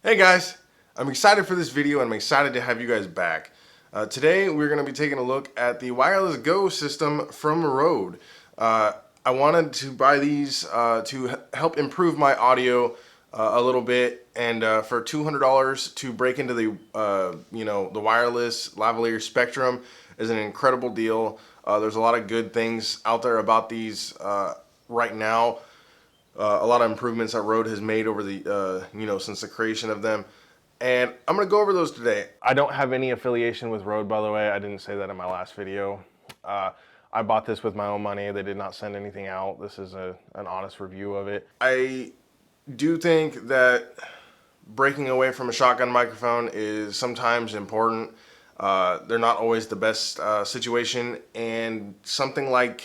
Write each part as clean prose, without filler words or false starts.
Hey guys, I'm excited for this video and I'm excited to have you guys back. Today we're going to be taking a look at the Wireless Go system from Rode. I wanted to buy these to help improve my audio a little bit, and for $200 to break into the the wireless lavalier spectrum is an incredible deal. There's a lot of good things out there about these right now. A lot of improvements that Rode has made over the since the creation of them, and I'm gonna go over those today. I don't have any affiliation with Rode, by the way. I didn't say that in my last video. I bought this with my own money. They did not send anything out. This is an honest review of it. I do think that breaking away from a shotgun microphone is sometimes important. They're not always the best situation, and something like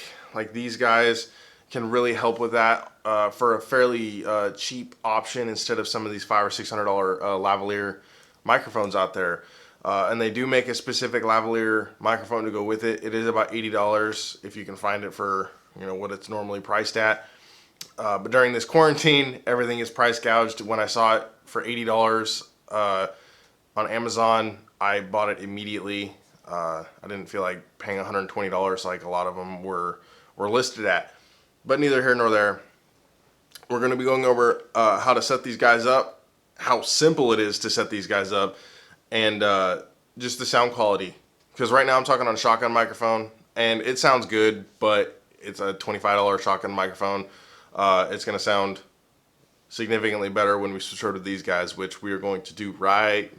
these guys can really help with that for a fairly cheap option instead of some of these $500 or $600 lavalier microphones out there. And they do make a specific lavalier microphone to go with it. It is about $80 if you can find it for what it's normally priced at. But during this quarantine, everything is price gouged. When I saw it for $80 on Amazon, I bought it immediately. I didn't feel like paying $120 like a lot of them were listed at. But neither here nor there. We're going to be going over how to set these guys up, how simple it is to set these guys up, and just the sound quality. Because right now I'm talking on a shotgun microphone, and it sounds good, but it's a $25 shotgun microphone. It's going to sound significantly better when we switch over to these guys, which we are going to do right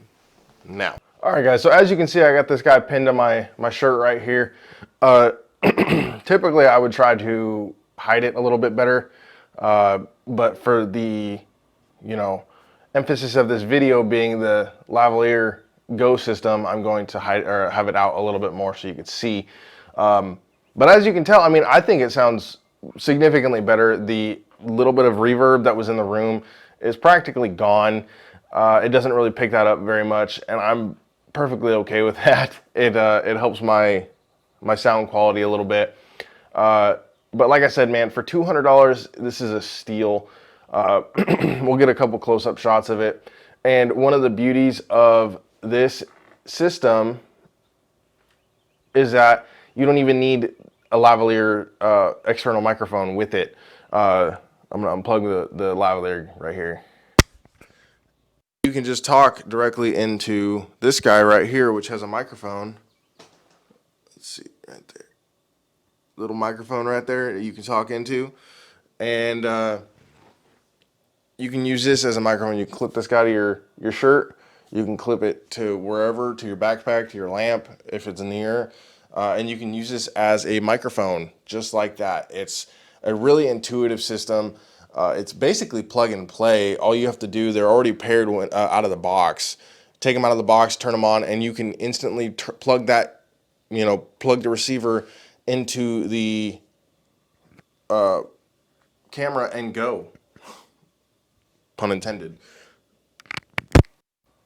now. Alright guys, so as you can see, I got this guy pinned to my shirt right here. Typically I would try to hide it a little bit better, but for the emphasis of this video being the lavalier Go system, I'm going to hide or have it out a little bit more so you can see. But as you can tell, I mean, I think it sounds significantly better. The little bit of reverb that was in the room is practically gone. It doesn't really pick that up very much, and I'm perfectly okay with that. It helps my sound quality a little bit. But like I said, man, for $200, this is a steal. We'll get a couple close-up shots of it. And one of the beauties of this system is that you don't even need a lavalier external microphone with it. I'm gonna unplug the lavalier right here. You can just talk directly into this guy right here, which has a microphone. Let's see, right there. Little microphone right there that you can talk into, and you can use this as a microphone. You can clip this guy to your shirt. You can clip it to wherever, to your backpack, to your lamp if it's in the air, and you can use this as a microphone just like that. It's a really intuitive system. It's basically plug and play. All you have to do, they're already paired out of the box. Take them out of the box, turn them on, and you can instantly plug that, plug the receiver into the camera and go. Pun intended.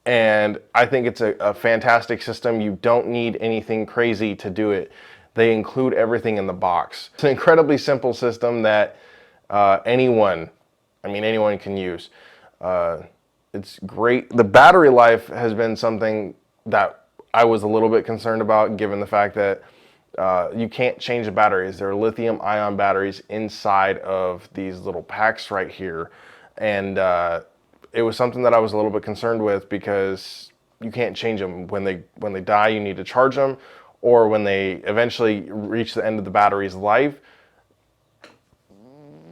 And I think it's a fantastic system. You don't need anything crazy to do it. They include everything in the box. It's an incredibly simple system that anyone can use. It's great. The battery life has been something that I was a little bit concerned about, given the fact that you can't change the batteries. There are lithium-ion batteries inside of these little packs right here, and it was something that I was a little bit concerned with because you can't change them. When they die, you need to charge them, or when they eventually reach the end of the battery's life,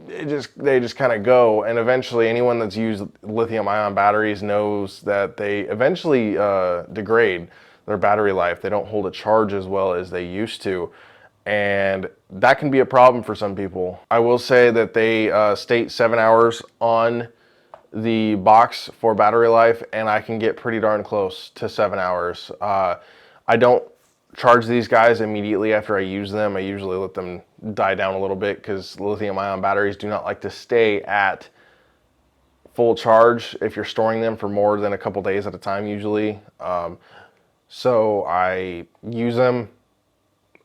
they just kind of go. And eventually, anyone that's used lithium-ion batteries knows that they eventually degrade their battery life. They don't hold a charge as well as they used to, and that can be a problem for some people. I will say that they state 7 hours on the box for battery life, and I can get pretty darn close to 7 hours. I don't charge these guys immediately after I use them. I usually let them die down a little bit because lithium-ion batteries do not like to stay at full charge if you're storing them for more than a couple days at a time usually. So I use them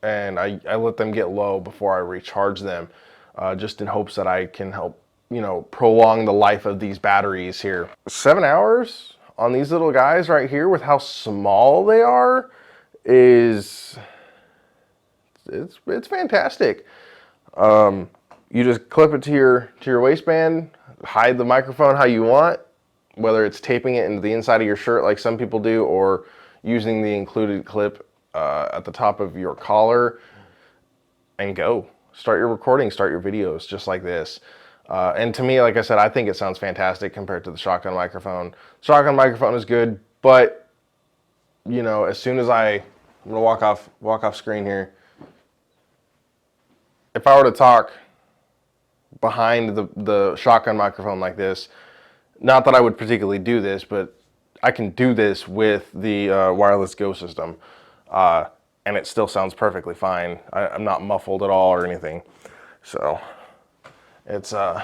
and I let them get low before I recharge them, just in hopes that I can help, prolong the life of these batteries here. 7 hours on these little guys right here with how small they are is it's fantastic. You just clip it to your waistband, hide the microphone how you want, whether it's taping it into the inside of your shirt like some people do, or using the included clip at the top of your collar, and go. Start your recording, start your videos just like this. And to me, like I said, I think it sounds fantastic compared to the shotgun microphone. Shotgun microphone is good, but you know, as soon as I'm gonna walk off screen here. If I were to talk behind the shotgun microphone like this, not that I would particularly do this, but I can do this with the Wireless Go system, and it still sounds perfectly fine. I'm not muffled at all or anything. So it's a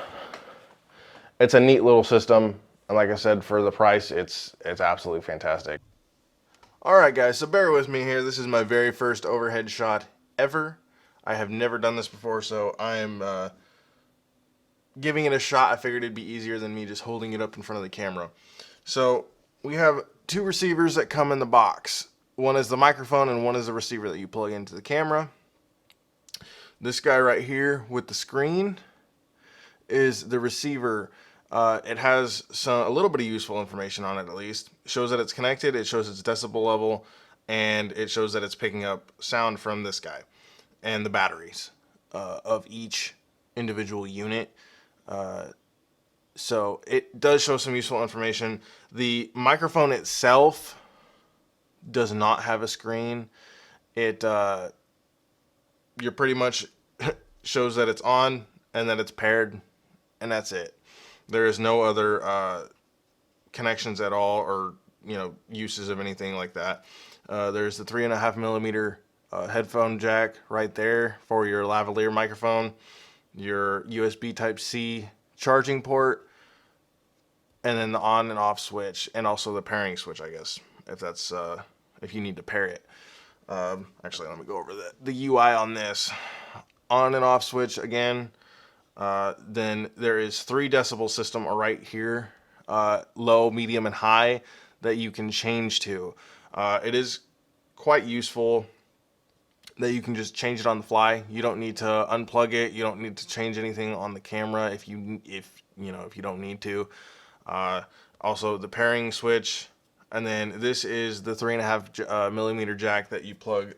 neat little system, and like I said, for the price, it's absolutely fantastic. All right, guys, so bear with me here. This is my very first overhead shot ever. I have never done this before, so I am giving it a shot. I figured it'd be easier than me just holding it up in front of the camera. So we have two receivers that come in the box. One is the microphone and one is the receiver that you plug into the camera. This guy right here with the screen is the receiver. It has a little bit of useful information on it, at least. It shows that it's connected, it shows its decibel level, and it shows that it's picking up sound from this guy and the batteries of each individual unit. So it does show some useful information. The microphone itself does not have a screen. It you're pretty much shows that it's on and that it's paired, and that's it. There is no other connections at all, or uses of anything like that. There's the 3.5mm headphone jack right there for your lavalier microphone, your USB Type-C charging port, and then the on and off switch, and also the pairing switch, I guess, if that's if you need to pair it. Actually, let me go over the UI on this. On and off switch again. Then there is 3 decibel system right here, low, medium, and high, that you can change to. It is quite useful that you can just change it on the fly. You don't need to unplug it. You don't need to change anything on the camera if you don't need to. Also the pairing switch, and then this is the 3.5mm jack that you plug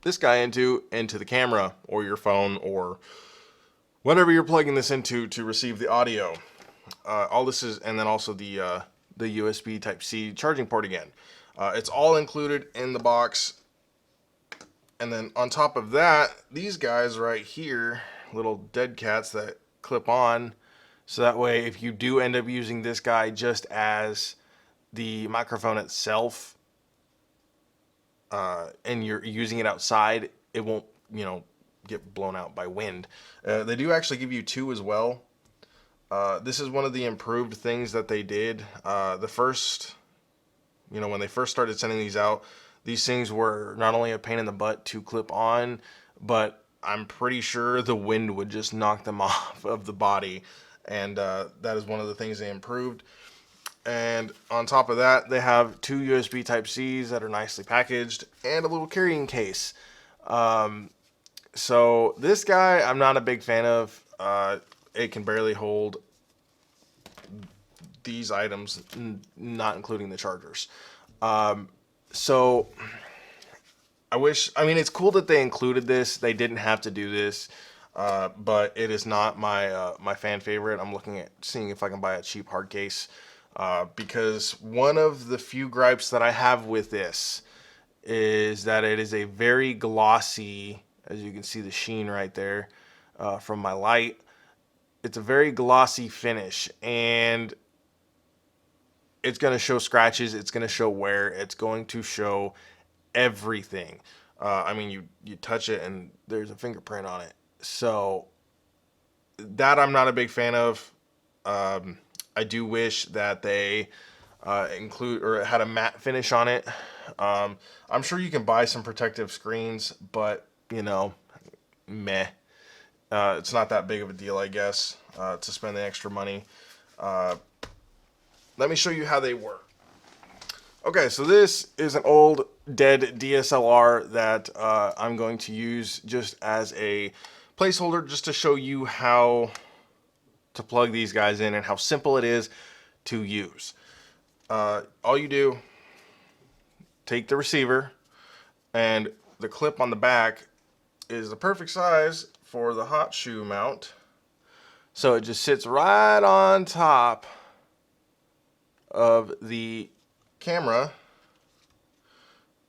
this guy into the camera or your phone or whatever you're plugging this into to receive the audio. All this is, and then also the USB Type-C charging port again. It's all included in the box. And then on top of that, these guys right here, little dead cats that clip on, so that way if you do end up using this guy just as the microphone itself, and you're using it outside, it won't get blown out by wind. They do actually give you 2 as well. This is one of the improved things that they did. The first, when they first started sending these out, these things were not only a pain in the butt to clip on, but I'm pretty sure the wind would just knock them off of the body. And that is one of the things they improved. And on top of that, they have 2 USB Type-Cs that are nicely packaged and a little carrying case. So this guy, I'm not a big fan of. It can barely hold these items, not including the chargers. So I mean, it's cool that they included this. They didn't have to do this, but it is not my my fan favorite. I'm looking at seeing if I can buy a cheap hard case, because one of the few gripes that I have with this is that it is a very glossy, as you can see the sheen right there from my light. It's a very glossy finish, and it's going to show scratches, it's going to show wear, it's going to show everything. I mean, you touch it and there's a fingerprint on it. So that I'm not a big fan of. I do wish that they include or had a matte finish on it. I'm sure you can buy some protective screens, but meh. It's not that big of a deal, I guess, to spend the extra money. let me show you how they work. Okay, so this is an old dead DSLR that I'm going to use just as a placeholder, just to show you how to plug these guys in and how simple it is to use. All you do, take the receiver, and the clip on the back is the perfect size for the hot shoe mount. So it just sits right on top of the camera.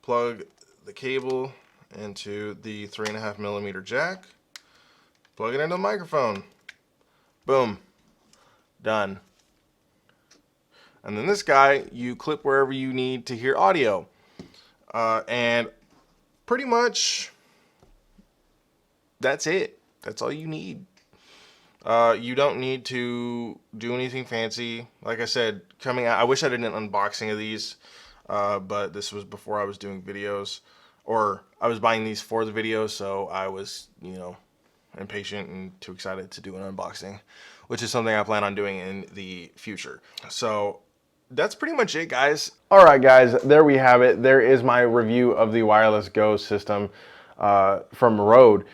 Plug the cable into the 3.5mm jack. Plug it into the microphone. Boom. Done. And then this guy, you clip wherever you need to hear audio. And pretty much that's it. That's all you need. You don't need to do anything fancy. Like I said, coming out, I wish I did an unboxing of these, but this was before I was doing videos, or I was buying these for the video, so I was, you know, impatient and too excited to do an unboxing, which is something I plan on doing in the future. So that's pretty much it, guys. All right, guys, there we have it. There is my review of the Wireless Go system from Rode.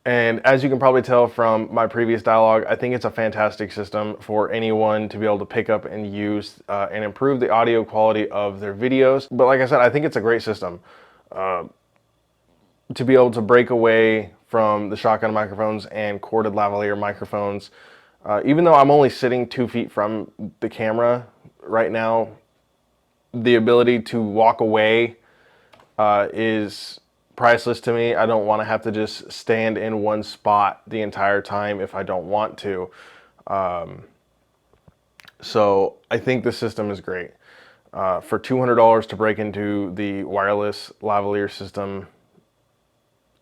And as you can probably tell from my previous dialogue, I think it's a fantastic system for anyone to be able to pick up and use and improve the audio quality of their videos. But like I said, I think it's a great system to be able to break away from the shotgun microphones and corded lavalier microphones. Even though I'm only sitting 2 feet from the camera right now, the ability to walk away is priceless to me. I don't want to have to just stand in one spot the entire time if I don't want to. So I think the system is great. For $200 to break into the wireless lavalier system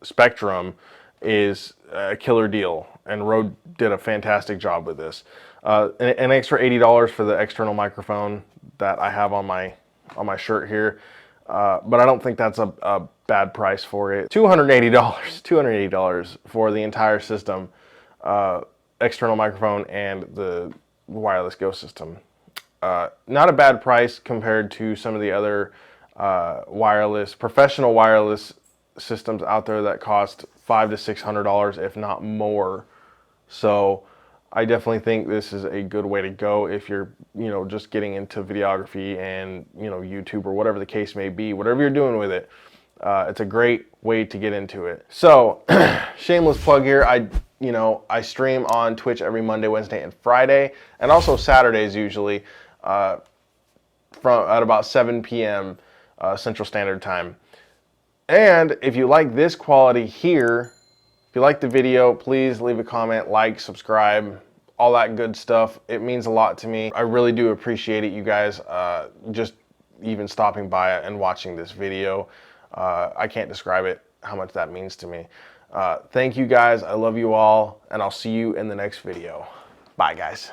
spectrum is a killer deal, and Rode did a fantastic job with this. An extra $80 for the external microphone that I have on my shirt here, but I don't think that's a bad price for it. $280 for the entire system, external microphone and the Wireless Go system. Not a bad price compared to some of the other professional wireless systems out there that cost $500 to $600, if not more. So I definitely think this is a good way to go if you're, you know, just getting into videography and, you know, YouTube or whatever the case may be, whatever you're doing with it. It's a great way to get into it. So shameless plug here. I stream on Twitch every Monday, Wednesday, and Friday, and also Saturdays usually at about 7 p.m. Central Standard Time. And if you like this quality here, if you like the video, please leave a comment, like, subscribe, all that good stuff. It means a lot to me. I really do appreciate it, you guys, just even stopping by and watching this video. I can't describe it, how much that means to me. Thank you guys. I love you all, and I'll see you in the next video. Bye, guys.